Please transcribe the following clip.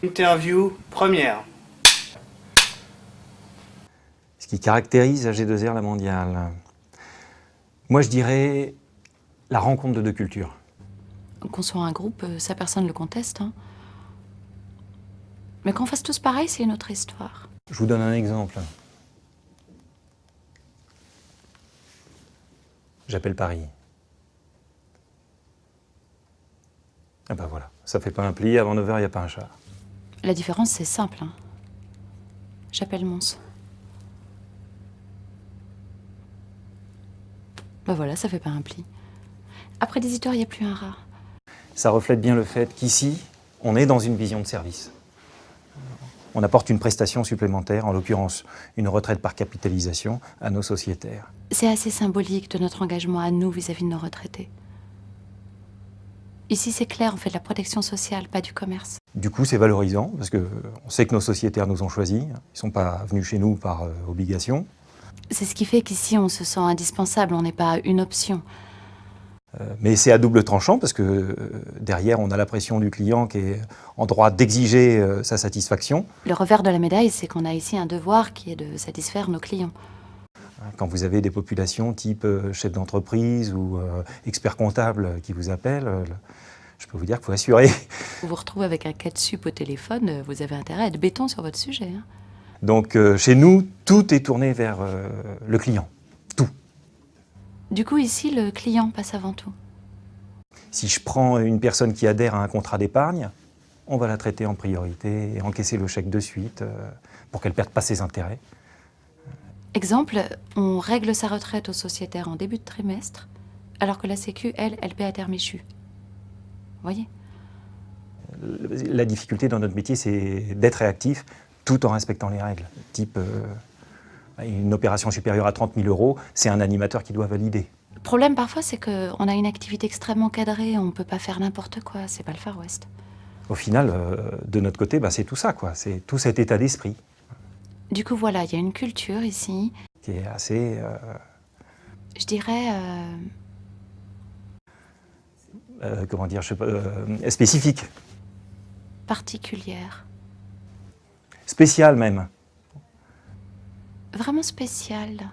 Interview première. Ce qui caractérise AG2R La Mondiale, moi je dirais la rencontre de deux cultures. Qu'on soit un groupe, ça personne ne le conteste. Hein. Mais qu'on fasse tous pareil, c'est une autre histoire. Je vous donne un exemple. J'appelle Paris. Ah ben voilà, ça fait pas un pli, avant 9h, il n'y a pas un chat. La différence, c'est simple. Hein. J'appelle Mons. Ben voilà, ça fait pas un pli. Après 18h, il n'y a plus un rat. Ça reflète bien le fait qu'ici, on est dans une vision de service. On apporte une prestation supplémentaire, en l'occurrence une retraite par capitalisation, à nos sociétaires. C'est assez symbolique de notre engagement à nous vis-à-vis de nos retraités. Ici, c'est clair, on fait de la protection sociale, pas du commerce. Du coup, c'est valorisant, parce qu'on sait que nos sociétaires nous ont choisis. Ils ne sont pas venus chez nous par obligation. C'est ce qui fait qu'ici, on se sent indispensable, on n'est pas une option. Mais c'est à double tranchant, parce que derrière, on a la pression du client qui est en droit d'exiger sa satisfaction. Le revers de la médaille, c'est qu'on a ici un devoir qui est de satisfaire nos clients. Quand vous avez des populations type chef d'entreprise ou expert comptable qui vous appellent, je peux vous dire qu'il faut assurer. Vous vous retrouvez avec un cas de sup au téléphone, vous avez intérêt à être béton sur votre sujet. Hein. Donc chez nous, tout est tourné vers le client. Tout. Du coup, ici, le client passe avant tout. Si je prends une personne qui adhère à un contrat d'épargne, on va la traiter en priorité et encaisser le chèque de suite pour qu'elle ne perde pas ses intérêts. Exemple, on règle sa retraite aux sociétaires en début de trimestre, alors que la Sécu, elle paie à terme échu. Vous voyez ? La difficulté dans notre métier, c'est d'être réactif tout en respectant les règles. Type, une opération supérieure à 30 000 €, c'est un animateur qui doit valider. Le problème parfois, c'est qu'on a une activité extrêmement cadrée, on ne peut pas faire n'importe quoi, c'est pas le Far West. Au final, de notre côté, c'est tout ça, quoi. C'est tout cet état d'esprit. Du coup, voilà, il y a une culture ici. Qui est assez... Je dirais... comment dire, je sais pas, spécifique. particulière. Spécial même. Vraiment spéciale.